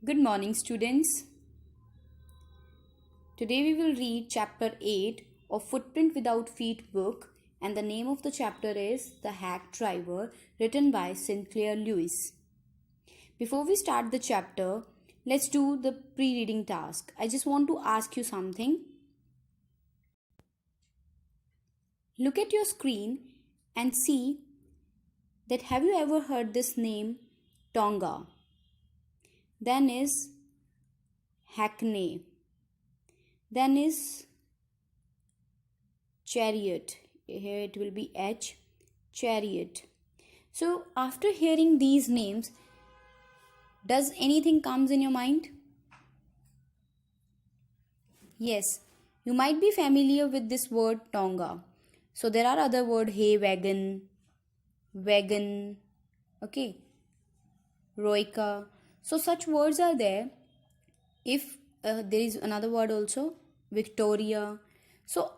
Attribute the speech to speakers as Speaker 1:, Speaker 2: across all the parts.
Speaker 1: Good morning, students. Today we will read chapter 8 of Footprint Without Feet book, and the name of the chapter is The Hack Driver, written by Sinclair Lewis. Before we start the chapter, let's do the pre-reading task. I just want to ask you something. Look at your screen and see that have you ever heard this name Tonga? Then is Hackney. Then is chariot. Here it will be H, chariot. So after hearing these names, does anything comes in your mind? Yes, you might be familiar with this word Tonga. So there are other word hay wagon, wagon, okay, roika. So such words are there. If there is another word also, Victoria. So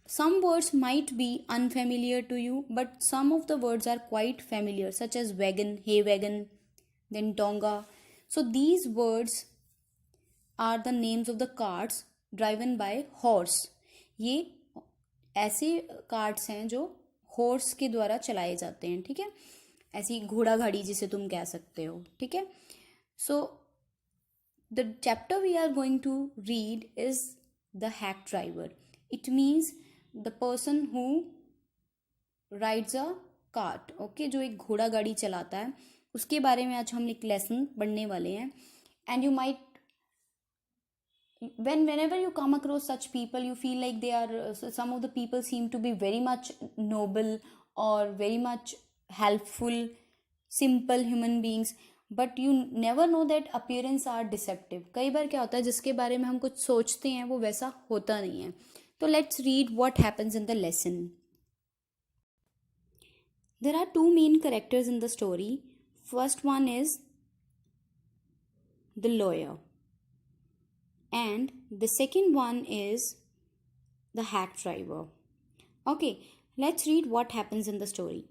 Speaker 1: some words might be unfamiliar to you, but some of the words are quite familiar, such as wagon, hay wagon, then Tonga. So these words are the names of the carts driven by horse. ये ऐसे carts हैं जो horse के द्वारा चलाए जाते हैं, ठीक है, ऐसी घोड़ा गाड़ी जिसे तुम कह सकते हो, ठीक है. So the chapter we are going to read is the hack driver. It means the person who rides a cart, okay, जो एक घोड़ा गाड़ी चलाता है, उसके बारे में आज हम एक लेसन पढ़ने वाले हैं. And you might whenever you come across such people, you feel like they are some of the people seem to be very much noble or very much helpful, simple human beings, but you never know that appearance are deceptive. कई बार क्या होता है, जिसके बारे में हम कुछ सोचते हैं वो वैसा होता नहीं है. तो let's read what happens in the lesson. There are two main characters in the story. First one is the lawyer, and the second one is the hack driver. Okay, let's read what happens in the story.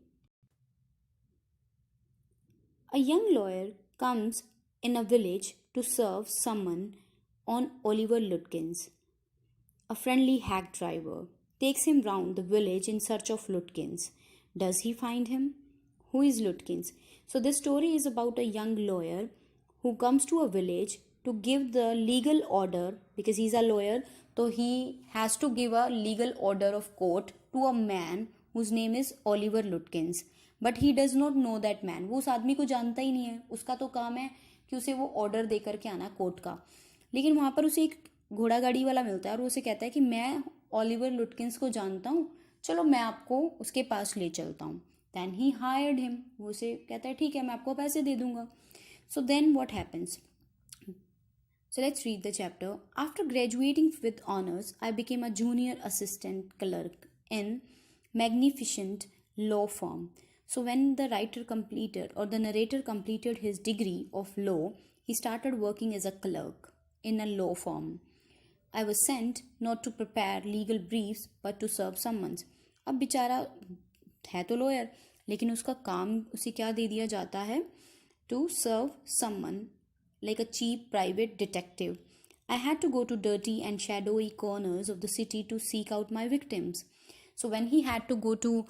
Speaker 1: A young lawyer comes in a village to serve someone on Oliver Lutkins. A friendly hack driver takes him round the village in search of Lutkins. Does he find him? Who is Lutkins? So this story is about a young lawyer who comes to a village to give the legal order, because he's a lawyer, so he has to give a legal order of court to a man whose name is Oliver Lutkins. But he does not know that man. वो उस आदमी को जानता ही नहीं है. उसका तो काम है कि उसे वो ऑर्डर दे करके आना कोर्ट का. लेकिन वहाँ पर उसे एक घोड़ा गाड़ी वाला मिलता है और उसे कहता है कि मैं ऑलिवर लुटकिंस को जानता हूँ, चलो मैं आपको उसके पास ले चलता हूँ. Then he hired him. वो उसे कहता है ठीक है, मैं आपको पैसे दे दूंगा. So then what happens? So let's read the chapter. After graduating with honors, I became a junior assistant clerk in magnificent law firm. So when the writer completed or the narrator completed his degree of law, he started working as a clerk in a law firm. I was sent not to prepare legal briefs but to serve summons. अब बेचारा है तो lawyer, लेकिन उसका काम उसे क्या दे दिया जाता है? To serve someone, like a cheap private detective. I had to go to dirty and shadowy corners of the city to seek out my victims. So when he had to go to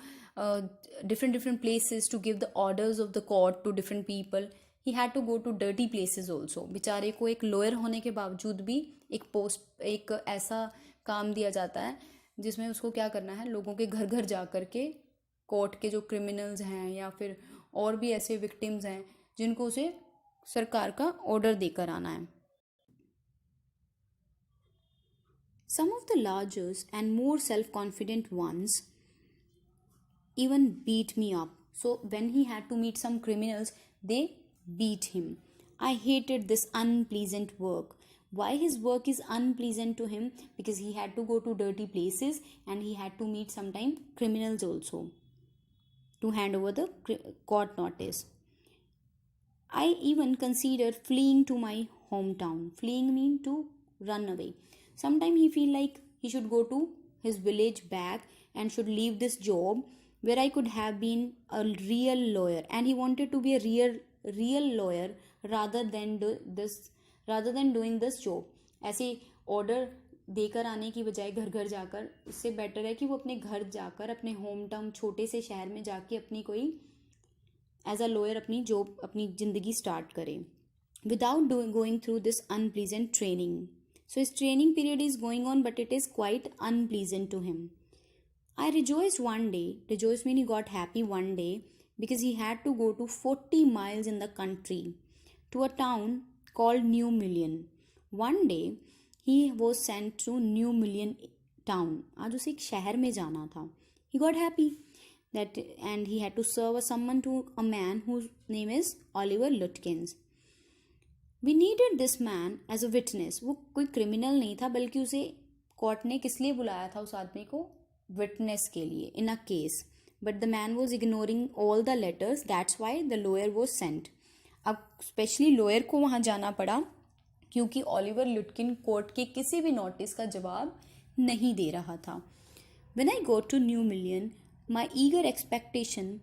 Speaker 1: different places to give the orders of the court to different people, he had to go to dirty places also. बेचारे को एक lawyer होने के बावजूद भी एक ऐसा काम दिया जाता है जिसमें उसको क्या करना है, लोगों के घर घर जा कर के कोर्ट के जो क्रिमिनल्स हैं या फिर और भी ऐसे विक्टिम्स हैं जिनको उसे सरकार का ऑर्डर देकर आना है. Some of the larger and more self-confident ones even beat me up. So when he had to meet some criminals, they beat him. I hated this unpleasant work. Why his work is unpleasant to him? Because he had to go to dirty places and he had to meet sometime criminals also to hand over the court notice. I even considered fleeing to my hometown. Fleeing means to run away. Sometimes he feel like he should go to his village back and should leave this job where I could have been a real lawyer, and he wanted to be a real lawyer rather than this rather than doing this job. ऐसे order देकर आने की बजाय घर घर जाकर, इससे better है कि वो अपने घर जाकर, अपने होम टाउन छोटे से शहर में जाके अपनी कोई एज अ लॉयर अपनी जॉब, अपनी ज़िंदगी स्टार्ट करें without going through this unpleasant training. So his training period is going on, but it is quite unpleasant to him. I rejoiced one day. Rejoiced mean he got happy one day because he had to go to 40 miles in the country to a town called New Million. One day he was sent to New Million town. आज उसे एक शहर में जाना था. He got happy that and he had to serve a summon to a man whose name is Oliver Lutkins. We needed this man as a witness. वो कोई criminal नहीं था, बल्कि उसे कोर्ट ने किस लिए बुलाया था उस आदमी को? विटनेस के लिए in a case. But the man was ignoring all the letters, that's why the lawyer was sent. अब स्पेशली लॉयर को वहाँ जाना पड़ा क्योंकि ओलिवर लुटकिन कोर्ट के किसी भी नोटिस का जवाब नहीं दे रहा था. When I got to New Million, my eager expectation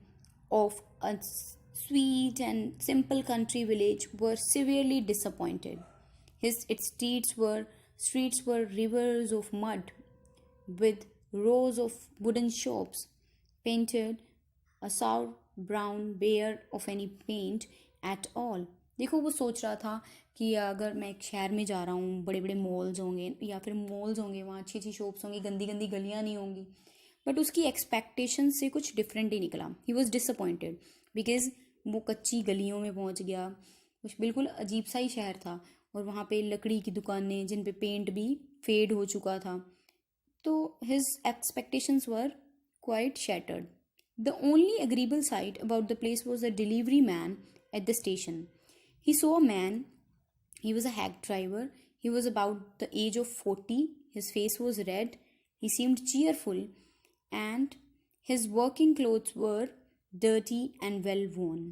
Speaker 1: of a sweet and simple country village were severely disappointed. Its streets were rivers of mud with rows of wooden shops painted a sour brown bare of any paint at all. देखो वो सोच रहा था कि अगर मैं एक शहर में जा रहा हूँ, बड़े बड़े मॉल्स होंगे या फिर मॉल्स होंगे, वहाँ अच्छी अच्छी शॉप्स होंगी, गंदी गंदी गलियाँ नहीं होंगी. बट उसकी एक्सपेक्टेशन से कुछ डिफरेंट ही निकला. ही वॉज डिसअपॉइंटेड बिकॉज वो कच्ची गलियों में पहुँच गया. कुछ बिल्कुल अजीब सा ही शहर था और वहाँ पे लकड़ी की दुकानें जिन पे पेंट भी फेड हो चुका था. तो his expectations were quite shattered. The only agreeable sight about the place was a delivery man at the station. He saw a man. He was a hack driver. He was about the age of 40. His face was red. He seemed cheerful, and his working clothes were dirty and well worn.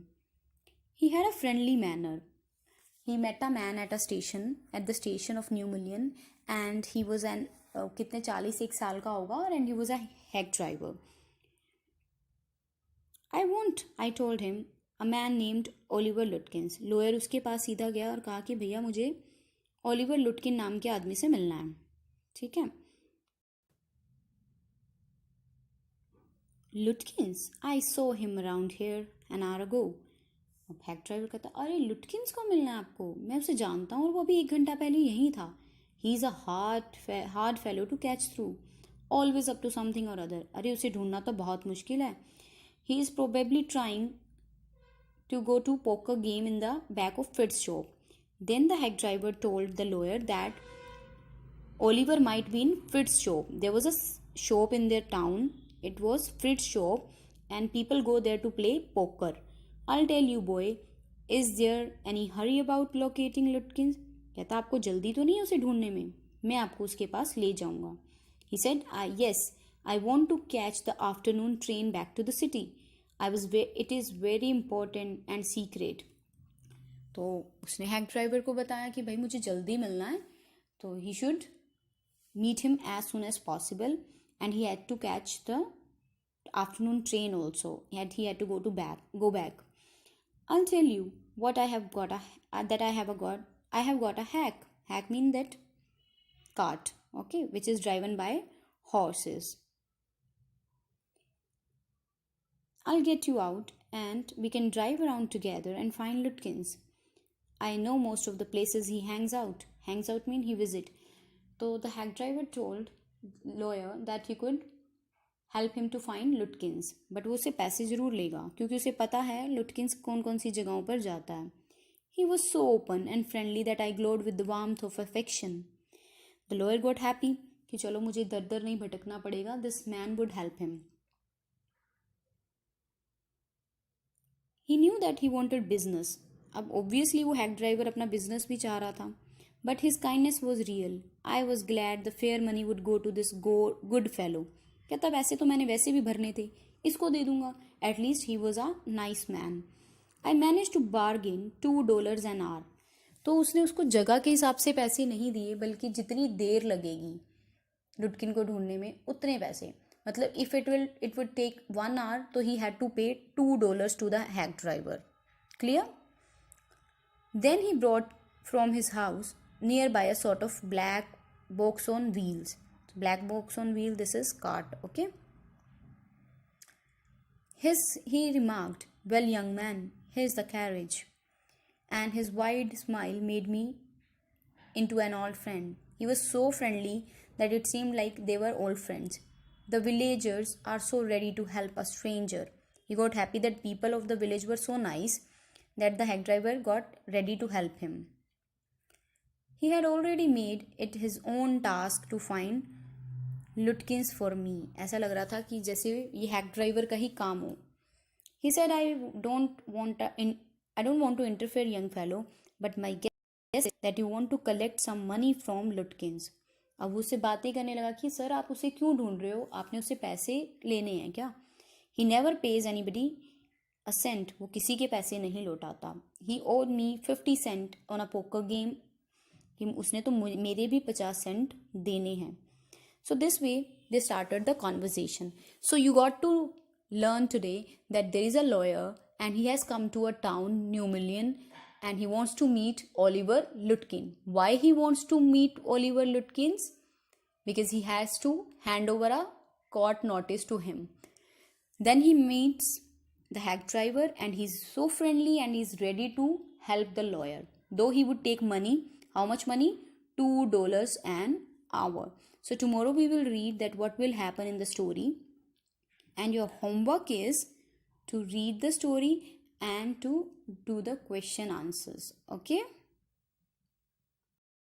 Speaker 1: He had a friendly manner. He met a man at the station of New Million, and he was an कितने 41 साल का होगा, and he was a hack driver. I won't, I told him. A man named Oliver Lutkins. Lawyer उसके पास सीधा गया और कहा कि भैया मुझे ओलिवर लुटकिन नाम के आदमी से मिलना है. ठीक है. लुटकिंस, आई saw him around here an hour ago. अब हैक ड्राइवर कहता, अरे लुटकिंस को मिलना है आपको? मैं उसे जानता हूँ और वो अभी 1 घंटा पहले यहीं था. He is a hard fellow to catch through, always up to something or other. अरे उसे ढूंढना तो बहुत मुश्किल है. He is probably trying to go to poker game in the back of Fritz's shop. Then the hack driver told the lawyer that Oliver might be in Fritz's shop. There was a shop in their town. It was Fritz's shop, and people go there to play poker. I'll tell you, boy. Is there any hurry about locating Lutkins? कहता आपको जल्दी तो नहीं है उसे ढूंढने में? मैं आपको उसके पास ले जाऊंगा. He said, yes. I want to catch the afternoon train back to the city. It is very important and secret. तो उसने हैक ड्राइवर को बताया कि भाई मुझे जल्दी मिलना है, तो he should meet him as soon as possible, and he had to catch the afternoon train also. He had to go back. I'll tell you what I have got. I have got a hack. Hack mean that cart, okay, which is driven by horses. I'll get you out and we can drive around together and find Lutkins. I know most of the places he hangs out. Hangs out mean he visit. So the hack driver told lawyer that he could help him to find Lutkins. But वो उसे पैसे ज़रूर लेगा क्योंकि उसे पता है Lutkins कौन कौन सी जगहों पर जाता है. He was so open and friendly that I glowed with the warmth of affection. The lawyer got happy कि चलो मुझे दर दर नहीं भटकना पड़ेगा. This man would help him. He knew that he wanted business. अब obviously वो हैक ड्राइवर अपना business भी चाह रहा था. But his kindness was real. I was glad the fair money would go to this good fellow. कहता वैसे तो मैंने वैसे भी भरने थे, इसको दे दूंगा. At least he was a nice man. I managed to bargain $2 an hour. तो उसने उसको जगह के हिसाब से पैसे नहीं दिए, बल्कि जितनी देर लगेगी लुटकिन को ढूंढने में उतने पैसे. मतलब if it would take 1 hour, तो he had to pay $2 to the hack driver. Clear? Then he brought from his house nearby a sort of black box on wheels. Black box on wheel, this is cart, okay? He remarked, "Well, young man, here's the carriage." And his wide smile made me into an old friend. He was so friendly that it seemed like they were old friends. The villagers are so ready to help a stranger. He got happy that people of the village were so nice that the hack driver got ready to help him. He had already made it his own task to find लुटकिंस for me. ऐसा लग रहा था कि जैसे ये hack driver का ही काम हो. He said, I don't want to interfere, young fellow, but my guess is that you want to collect some money from Lutkins. अब उससे बातें करने लगा कि सर आप उसे क्यों ढूंढ रहे हो, आपने उससे पैसे लेने हैं क्या? He never pays anybody a cent. वो किसी के पैसे नहीं लौटाता. He owed me 50 cent on a poker game. उसने तो मेरे भी 50 सेंट देने हैं. So this way they started the conversation. So you got to learn today that there is a lawyer and he has come to a town, New Million, and he wants to meet Oliver Lutkin. Why he wants to meet Oliver Lutkins? Because he has to hand over a court notice to him. Then he meets the hack driver and he's so friendly and he's ready to help the lawyer. Though he would take money. How much money? $2 an hour. So tomorrow we will read that what will happen in the story, and your homework is to read the story and to do the question answers. Okay.